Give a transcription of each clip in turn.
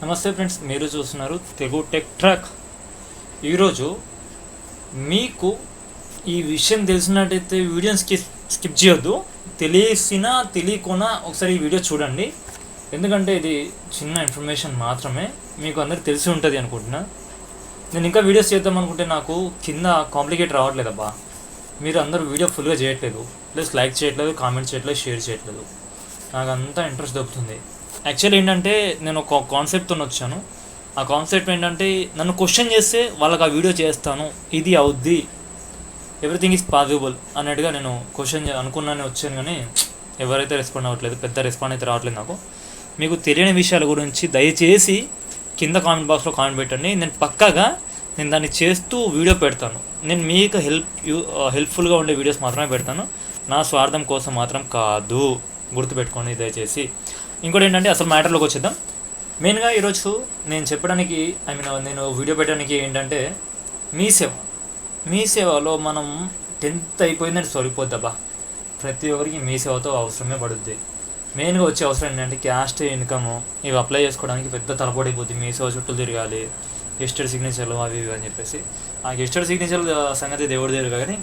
నమస్తే ఫ్రెండ్స్, మీరు చూస్తున్నారు తెలుగు టెక్ ట్రాక్. ఈరోజు మీకు ఈ విషయం తెలిసినట్టయితే వీడియోని స్కిప్ చేయొద్దు. తెలియకున్నా ఒకసారి ఈ వీడియో చూడండి, ఎందుకంటే ఇది చిన్న ఇన్ఫర్మేషన్ మాత్రమే, మీకు అందరికి తెలిసి ఉంటుంది అనుకుంటున్నా. నేను ఇంకా వీడియోస్ చేద్దాం అనుకుంటే నాకు కింద కాంప్లికేట్ రావట్లేదబ్బా. మీరు అందరూ వీడియో ఫుల్గా చేయట్లేదు, ప్లస్ లైక్ చేయట్లేదు, కామెంట్ చేయట్లేదు, షేర్ చేయట్లేదు. నాకు అంతా ఇంట్రెస్ట్ దొరుకుతుంది. యాక్చువల్లీ ఏంటంటే నేను ఒక కాన్సెప్ట్తో వచ్చాను. ఆ కాన్సెప్ట్ ఏంటంటే నన్ను క్వశ్చన్ చేస్తే వాళ్ళకి ఆ వీడియో చేస్తాను, ఇది అవుద్ది, ఎవ్రీథింగ్ ఈజ్ పాసిబుల్ అన్నట్టుగా నేను క్వశ్చన్ అనుకున్నానే వచ్చాను. కానీ ఎవరైతే రెస్పాండ్ అవ్వట్లేదు, పెద్ద రెస్పాండ్ అయితే రావట్లేదు నాకు. మీకు తెలియని విషయాల గురించి దయచేసి కింద కామెంట్ బాక్స్లో కామెంట్ పెట్టండి. నేను పక్కాగా దాన్ని చేస్తూ వీడియో పెడతాను. నేను మీకు హెల్ప్ఫుల్గా ఉండే వీడియోస్ మాత్రమే పెడతాను, నా స్వార్థం కోసం మాత్రం కాదు, గుర్తుపెట్టుకోండి దయచేసి. ఇంకోటి ఏంటంటే అసలు మ్యాటర్లోకి వచ్చేద్దాం. మెయిన్గా ఈరోజు నేను చెప్పడానికి నేను వీడియో పెట్టడానికి ఏంటంటే మీ సేవలో మనం 10th అయిపోయిందంటే సరిపోద్దబ్బా. ప్రతి ఒక్కరికి మీ సేవతో అవసరమే పడుద్ది. మెయిన్గా వచ్చే అవసరం ఏంటంటే క్యాస్ట్, ఇన్కమ్ ఇవి అప్లై చేసుకోవడానికి పెద్ద తలపడిపోద్ది. మీ సేవ చుట్టూ తిరగాలి, గెస్టెడ్ సిగ్నేచర్లు అవి ఇవి అని చెప్పేసి. ఆ గెస్టెడ్ సిగ్నేచర్ల సంగతి దేవుడి దగ్గర. కానీ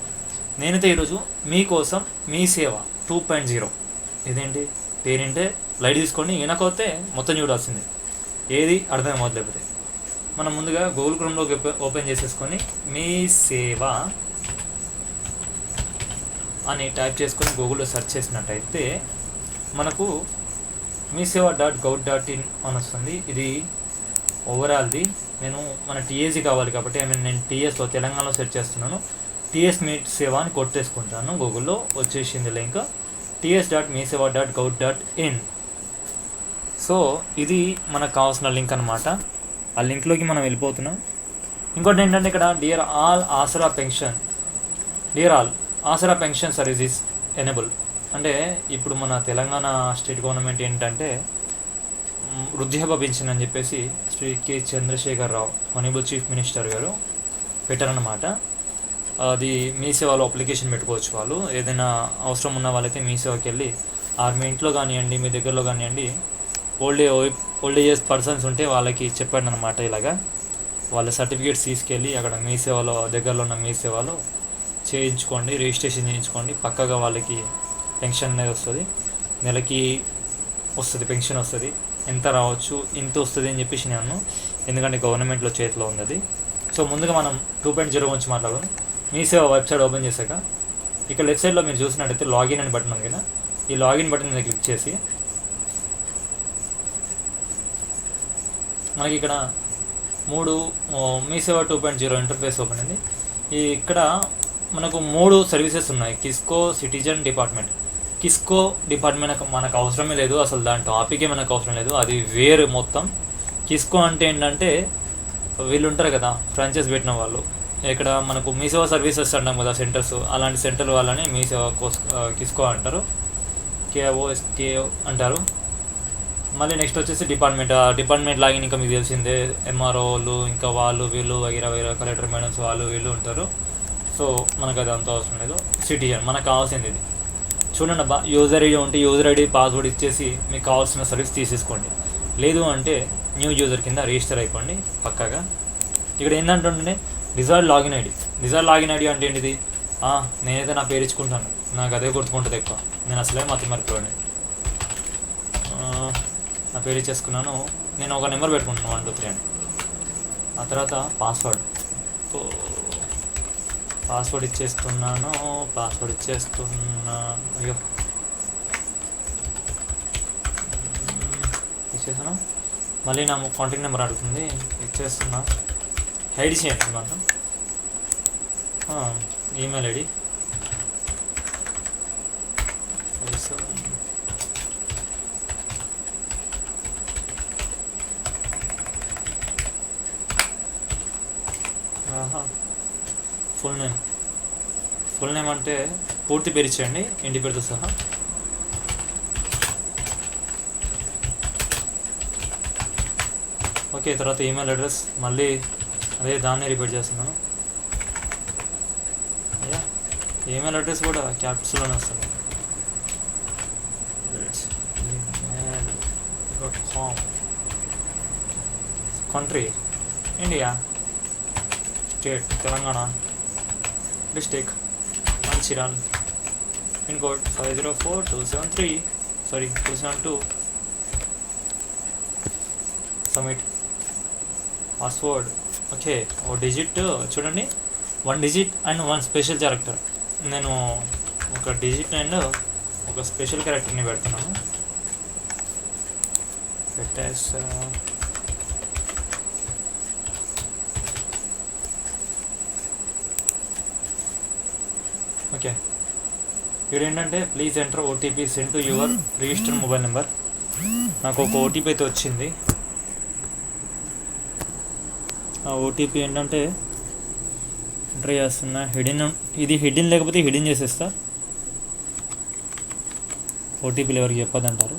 నేనైతే ఈరోజు మీకోసం మీ సేవ 2.0 ఇదేంటి పేరింటే లైట్ తీసుకొని వెనకపోతే మొత్తం చూడాల్సిందే, ఏది అర్థం మొదలైపోతే. మనం ముందుగా గూగుల్ క్రోమ్లోకి ఓపెన్ చేసేసుకొని మీ సేవ అని టైప్ చేసుకొని గూగుల్లో సెర్చ్ చేసినట్టయితే మనకు meeseva.gov.in అని వస్తుంది. ఇది ఓవరాల్ది. మన టీఎస్సీ కావాలి కాబట్టి నేను టీఎస్లో తెలంగాణలో సెర్చ్ చేస్తున్నాను. టీఎస్ మీ సేవ అని కొట్టేసుకుంటాను. గూగుల్లో వచ్చేసింది లింక్ ts.meeseva.gov.in. సో ఇది మనకు కావాల్సిన లింక్ అనమాట. ఆ లింక్లోకి మనం వెళ్ళిపోతున్నాం. ఇంకోటి ఏంటంటే ఇక్కడ డియర్ ఆల్ ఆసరా పెన్షన్ సర్వీసెస్ ఎనేబుల్ అంటే ఇప్పుడు మన తెలంగాణ స్టేట్ గవర్నమెంట్ ఏంటంటే వృద్ధాప్య పెన్షన్ అని చెప్పేసి శ్రీ కె చంద్రశేఖర్ రావు హానరబుల్ చీఫ్ మినిస్టర్ గారు పెట్టారన్నమాట. అది మీ సేవలో అప్లికేషన్ పెట్టుకోవచ్చు. వాళ్ళు ఏదైనా అవసరం ఉన్న వాళ్ళైతే మీ సేవకి వెళ్ళి, మీ ఇంట్లో కానివ్వండి, మీ దగ్గరలో కానివ్వండి, ఓల్డ్ ఏజ్ పర్సన్స్ ఉంటే వాళ్ళకి చెప్పండి అనమాట. ఇలాగా వాళ్ళ సర్టిఫికేట్స్ తీసుకెళ్ళి అక్కడ మీ సేవలో దగ్గరలో ఉన్న మీ సేవలో చేయించుకోండి, రిజిస్ట్రేషన్ చేయించుకోండి. పక్కగా వాళ్ళకి పెన్షన్ అనేది వస్తుంది, నెలకి వస్తుంది, పెన్షన్ వస్తుంది. ఎంత రావచ్చు, ఇంత వస్తుంది అని చెప్పేసి నేను, ఎందుకంటే గవర్నమెంట్లో చేతిలో ఉంది అది. సో ముందుగా మనం 2.0 గురించి మాట్లాడదాం. మీ సేవ వెబ్సైట్ ఓపెన్ చేశాక ఇక్కడ లెఫ్ట్ సైడ్లో మీరు చూసినట్టయితే లాగిన్ అని బటన్ ఉంది కదా. ఈ లాగిన్ బటన్ మీద క్లిక్ చేసి మనకి ఇక్కడ 3 మీ సేవ 2.0 ఇంటర్ఫేస్ ఓపెన్ అయింది. ఇక్కడ మనకు 3 సర్వీసెస్ ఉన్నాయి. Kisko citizen department. Kisko department మనకు అవసరమే లేదు, అసలు దాని టాపికే మనకు అవసరం లేదు, అది వేరు మొత్తం. కిస్కో అంటే ఏంటంటే వీళ్ళు ఉంటారు కదా, ఫ్రాంచైజ్ పెట్టిన వాళ్ళు. ఇక్కడ మనకు మీ సేవ సర్వీసెస్ అంటాం కదా, సెంటర్స్, అలాంటి సెంటర్ వాళ్ళని మీ సేవ కిస్కో అంటారు, KOSK అంటారు. మళ్ళీ నెక్స్ట్ వచ్చేసి డిపార్ట్మెంట్ లాగిన్ ఇంకా మీకు తెలిసిందే, MROలు ఇంకా వాళ్ళు వీళ్ళు వగైరా కలెక్టర్ మేడమ్స్ వాళ్ళు వీళ్ళు ఉంటారు. సో మనకు అది అంత అవసరం లేదు. సిటిజన్ మనకు కావాల్సింది ఇది. చూడండి అబ్బా, యూజర్ ఐడి ఉంటే యూజర్ ఐడి పాస్వర్డ్ ఇచ్చేసి మీకు కావాల్సిన సర్వీస్ తీసేసుకోండి. లేదు అంటే న్యూ యూజర్ కింద రిజిస్టర్ అయిపోండి పక్కాగా. ఇక్కడ ఏంటంటే డిజైర్డ్ లాగిన్ ఐడి అంటే ఏంటిది? నేనైతే నా పేరు ఇచ్చుకుంటాను, నాకు అదే గుర్తుకుంటుంది ఎక్కువ. నేను అసలే మర్చిపోయాను. నా పేరు ఇచ్చేసుకున్నాను. నేను ఒక నెంబర్ పెట్టుకుంటున్నాను 1 2 3 అని. ఆ తర్వాత పాస్వర్డ్ ఇచ్చేస్తున్నాను. ఇచ్చేసాను. మళ్ళీ నా కాంటాక్ట్ నెంబర్ అడుగుతుంది, ఇచ్చేస్తున్నా. ఐడి చేయండి మాత్రం. ఈమెయిల్ ఐడి ఫుల్ నేమ్ అంటే పూర్తి పేరు ఇచ్చేయండి, ఇంటి పేరుతో సహా. ఓకే, తర్వాత ఈమెయిల్ అడ్రస్ మళ్ళీ అదే దాన్ని రిపీట్ చేస్తున్నాను. ఈమెయిల్ అడ్రస్ కూడా క్యాపిటల్స్లోనే వస్తుంది. gmail.com country India, state Telangana, district Mancherial, pin code 504273 272, submit password. Okay, ఓ డిజిట్ చూడండి, 1 డిజిట్ అండ్ 1 స్పెషల్ క్యారెక్టర్. నేను ఒక డిజిట్ అండ్ ఒక స్పెషల్ క్యారెక్టర్ని పెడుతున్నాను. పెట్టేసా. ఓకే, ఇక్కడ ఏంటంటే please enter OTP send to your registered mobile number. నాకు ఒక ఓటీపీ అయితే వచ్చింది. ఆ ఓటీపీ ఏంటంటే ఎంటర్ చేస్తున్నా. ఇది హిడెన్ లేకపోతే హిడెన్ చేసేస్తా. ఓటీపీలు ఎవరికి చెప్పదంటారు.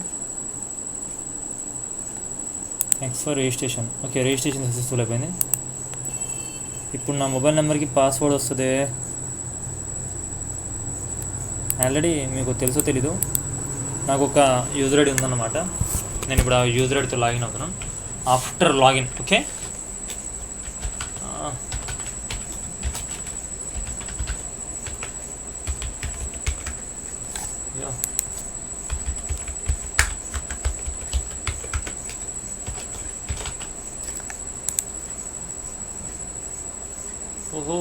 Thanks for registration. Okay, registration successful అయిపోయింది. ఇప్పుడు నా మొబైల్ నెంబర్కి పాస్వర్డ్ వస్తుంది. ఆల్రెడీ మీకు తెలుసో తెలీదు, నాకు ఒక యూజర్ ఐడి ఉందన్నమాట. నేను ఇప్పుడు ఆ యూజర్ ఐడితో లాగిన్ అవుతున్నాను. ఆఫ్టర్ లాగిన్ ఓకే, ఓహో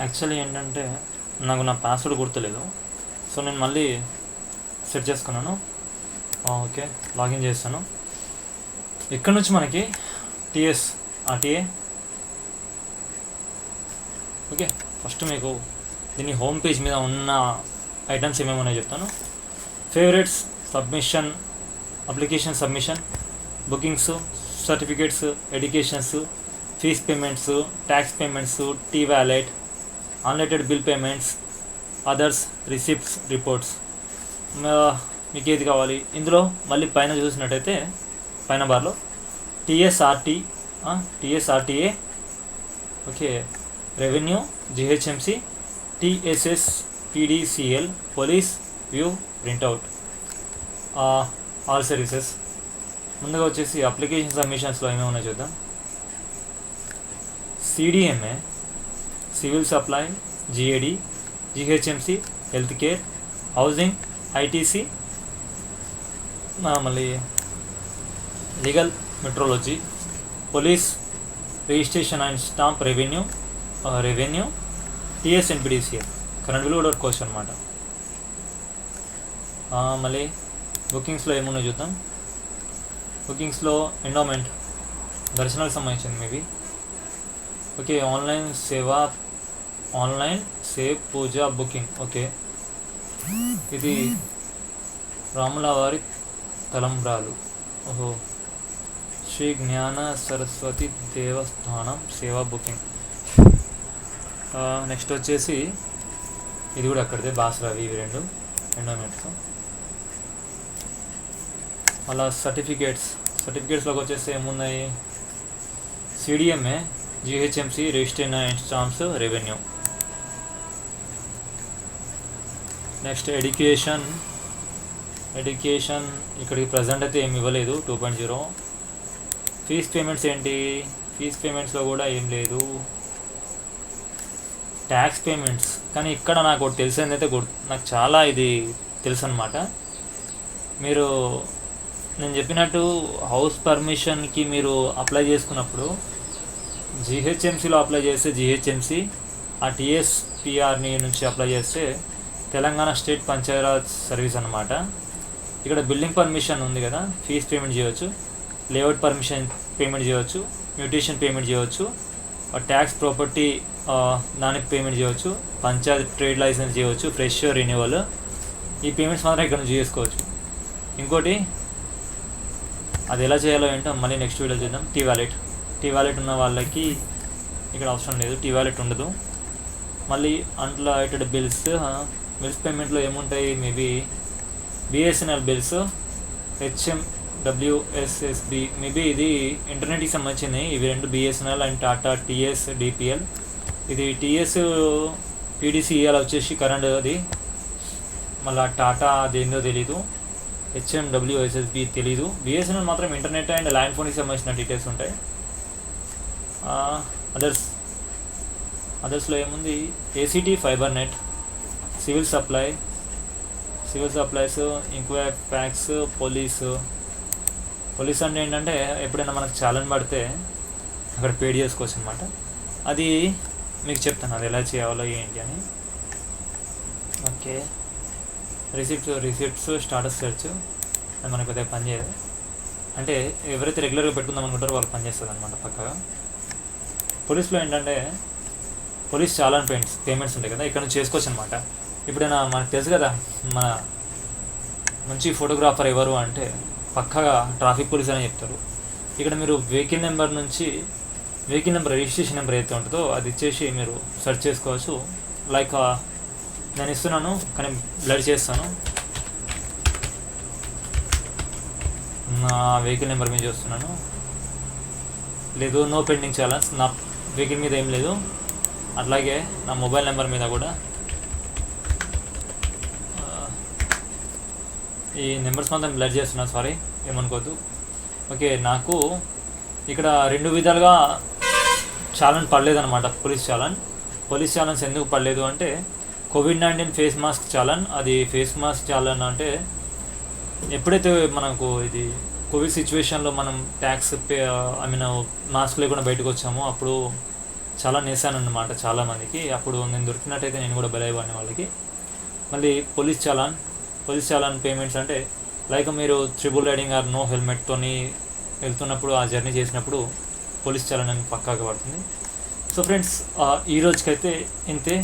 యాక్చువల్లీ ఏంటంటే నాకు నా పాస్వర్డ్ గుర్తులేదు, సో నేను మళ్ళీ సెట్ చేసుకున్నాను. ఓకే, లాగిన్ చేస్తాను. ఇక్కడ నుంచి మనకి టీఎస్ ఆర్టీఏ. ఓకే, ఫస్ట్ మీకు దీని హోమ్ పేజ్ మీద ఉన్న ఐటమ్స్ ఏమేమి ఉన్నాయో చెప్తాను. Favourites, submission, application submission, bookings, certificates, educations, fees payments, tax payments, T wallet, అన్లెటెడ్ bill payments, others, receipts, reports. మీకు ఏది కావాలి ఇందులో మళ్ళీ పైన చూసినట్టయితే పైన బార్లో TSRTA, okay, revenue, GHMC, TSS, PDCL, police, view, printout, all services. ముందుగా వచ్చేసి అప్లికేషన్ సబ్మిషన్స్లో ఏమేమి ఉన్నాయో చూద్దాం. CDMA, civil supply, GAD, GHMC, health care, housing, ITC, మళ్ళీ legal metrology, police, registration and stamp, revenue, TS and PDCL. Current bill కూడా వచ్చి అనమాట. మళ్ళీ బుకింగ్స్లో ఏమున్నాయో చూద్దాం. బుకింగ్స్లో ఎండోమెంట్, దర్శనాలకు సంబంధించింది మేబీ. ఓకే, ఆన్లైన్ సేవ్ పూజ బుకింగ్. ఓకే, ఇది రాముల వారి తలంబ్రాలు. ఓహో, శ్రీ జ్ఞాన సరస్వతి దేవస్థానం సేవా బుకింగ్. నెక్స్ట్ వచ్చేసి ఇది కూడా అక్కడిదే, బాసరావి. ఇవి రెండు ఎండోమెంట్స్. అలా సర్టిఫికేట్స్లోకి వచ్చేసి ఏమున్నాయి? CDMA, GHMC, registration and stamps, revenue. Next education ఇక్కడికి ప్రజెంట్ అయితే ఏమి ఇవ్వలేదు, 2.0. ఫీజ్ పేమెంట్స్ ఏంటి? ఫీజ్ పేమెంట్స్లో కూడా ఏం లేదు. ట్యాక్స్ పేమెంట్స్, కానీ ఇక్కడ నాకు ఒకటి తెలిసింది అయితే నాకు చాలా ఇది తెలుసు అనమాట. నేను చెప్పినట్టు హౌస్ పర్మిషన్కి మీరు అప్లై చేసుకున్నప్పుడు జిహెచ్ఎంసీలో అప్లై చేస్తే జిహెచ్ఎంసీ, ఆ టీఎస్పిఆర్ని నుంచి అప్లై చేస్తే తెలంగాణ స్టేట్ పంచాయరాజ్ సర్వీస్ అనమాట. ఇక్కడ బిల్డింగ్ పర్మిషన్ ఉంది కదా, ఫీజ్ పేమెంట్ చేయవచ్చు, లేఅవుట్ పర్మిషన్ పేమెంట్ చేయవచ్చు, మ్యూటేషన్ పేమెంట్ చేయవచ్చు, ట్యాక్స్ ప్రాపర్టీ దానికి పేమెంట్ చేయవచ్చు, పంచాయత్ ట్రేడ్ లైసెన్స్ చేయవచ్చు, ఫ్రెష్ రెన్యువల్. ఈ పేమెంట్స్ మాత్రం ఇక్కడ నుంచి చేసుకోవచ్చు. ఇంకోటి అది ఎలా చేయాలో ఏంటో మళ్ళీ నెక్స్ట్ వీడియో చూద్దాం. టీ వ్యాలెట్ ఉన్న వాళ్ళకి ఇక్కడ అవసరం లేదు, టీ వ్యాలెట్ ఉండదు. మళ్ళీ అన్లైటెడ్ బిల్స్ పేమెంట్లో ఏముంటాయి? Maybe BSNL bills, WSSB maybe ఇది ఇంటర్నెట్కి సంబంధించింది. ఇవి రెండు BSNL and Tata TS DPL. ఇది TS PDCL వచ్చేసి కరెంట్ అది, మళ్ళీ టాటా అదేందో తెలీదు, HMWSSB తెలీదు. BSNL మాత్రం ఇంటర్నెట్ అండ్ ల్యాండ్ ఫోన్కి సంబంధించిన డీటెయిల్స్ ఉంటాయి. అదర్స్లో ఏముంది, ACT fibre net, civil supplies, enquire packs, police అంటే ఏంటంటే ఎప్పుడైనా మనకు చాలన్ పడితే అక్కడ పేడ్ చేసుకోవచ్చు అనమాట. అది మీకు చెప్తాను అది ఎలా చేయాలో ఏంటి అని. ఓకే, రిసిప్ట్స్ స్టాటస్ సెర్చ్ అది మనకు అదే పని చేయదు. అంటే ఎవరైతే రెగ్యులర్గా పెట్టుకుందాం అనుకుంటారో వాళ్ళు పనిచేస్తుంది అనమాట పక్కగా. పోలీస్లో ఏంటంటే పోలీస్ చాలాన్ పేమెంట్స్ ఉంటాయి కదా, ఇక్కడ నుంచి చేసుకోవచ్చు అనమాట. ఇప్పుడైనా మనకు తెలుసు కదా, మన మంచి ఫోటోగ్రాఫర్ ఎవరు అంటే పక్కగా ట్రాఫిక్ పోలీస్ అని చెప్తారు. ఇక్కడ మీరు వెహికల్ నెంబర్ రిజిస్ట్రేషన్ నెంబర్ ఏదైతే ఉంటుందో అది ఇచ్చేసి మీరు సెర్చ్ చేసుకోవచ్చు. లైక్ నేను ఇస్తున్నాను కానీ బ్లడ్ చేస్తాను, నా వెహికల్ నెంబర్ మీద చూస్తున్నాను, లేదు నో పెండింగ్ చాలన్స్, నా వెహికల్ మీద ఏం లేదు. అట్లాగే నా మొబైల్ నెంబర్ మీద కూడా ఈ నెంబర్స్ మాత్రం బ్లడ్ చేస్తున్నాను, సారీ ఏమనుకోవద్దు. ఓకే, నాకు ఇక్కడ 2 విధాలుగా చాలన్ పడలేదన్నమాట. పోలీస్ చాలన్స్ ఎందుకు పడలేదు అంటే COVID-19 ఫేస్ మాస్క్ చాలన్. అది ఫేస్ మాస్క్ చాలన్ అంటే ఎప్పుడైతే మనకు ఇది కోవిడ్ సిచ్యువేషన్లో మనం ట్యాక్స్ మాస్క్ లేకుండా బయటకు వచ్చామో అప్పుడు చాలా నేసాను అన్నమాట చాలామందికి. అప్పుడు నేను దొరికినట్టయితే నేను కూడా బలైవాడిని వాళ్ళకి. మళ్ళీ పోలీస్ చాలాన్ పేమెంట్స్ అంటే లైక్ మీరు ట్రిబుల్ రైడింగ్ ఆర్ నో హెల్మెట్తోని వెళ్తున్నప్పుడు ఆ జర్నీ చేసినప్పుడు పోలీస్ చాలాన్ అని పక్కాగా పడుతుంది. సో ఫ్రెండ్స్, ఈ రోజుకైతే ఇంతే.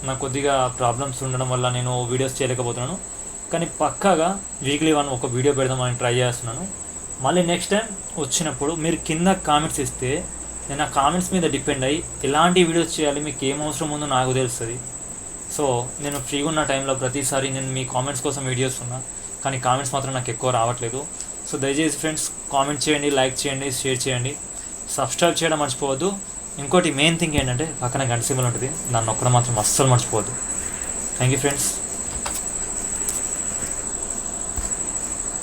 నాకు కొద్దిగా ప్రాబ్లమ్స్ ఉండడం వల్ల నేను వీడియోస్ చేయలేకపోతున్నాను, కానీ పక్కాగా వీక్లీ ఒక వీడియో పెడదామని ట్రై చేస్తున్నాను. మళ్ళీ నెక్స్ట్ టైం వచ్చినప్పుడు మీరు కింద కామెంట్స్ ఇస్తే నేను ఆ కామెంట్స్ మీద డిపెండ్ అయ్యి ఎలాంటి వీడియోస్ చేయాలి, మీకు ఏం అవసరం ఉందో నాకు తెలుస్తుంది. సో నేను ఫ్రీగా ఉన్న టైంలో ప్రతిసారి నేను మీ కామెంట్స్ కోసం వీడియోస్ ఉన్నా, కానీ కామెంట్స్ మాత్రం నాకు ఎక్కువ రావట్లేదు. సో దయచేసి ఫ్రెండ్స్ కామెంట్ చేయండి, లైక్ చేయండి, షేర్ చేయండి, సబ్స్క్రైబ్ చేయడం మర్చిపోవద్దు. ఇంకోటి మెయిన్ థింగ్ ఏంటంటే పక్కన గంట సింబల్ ఉంటుంది, దాన్ని ఒక్కడం మాత్రం అస్సలు మర్చిపోవద్దు. Thank you friends.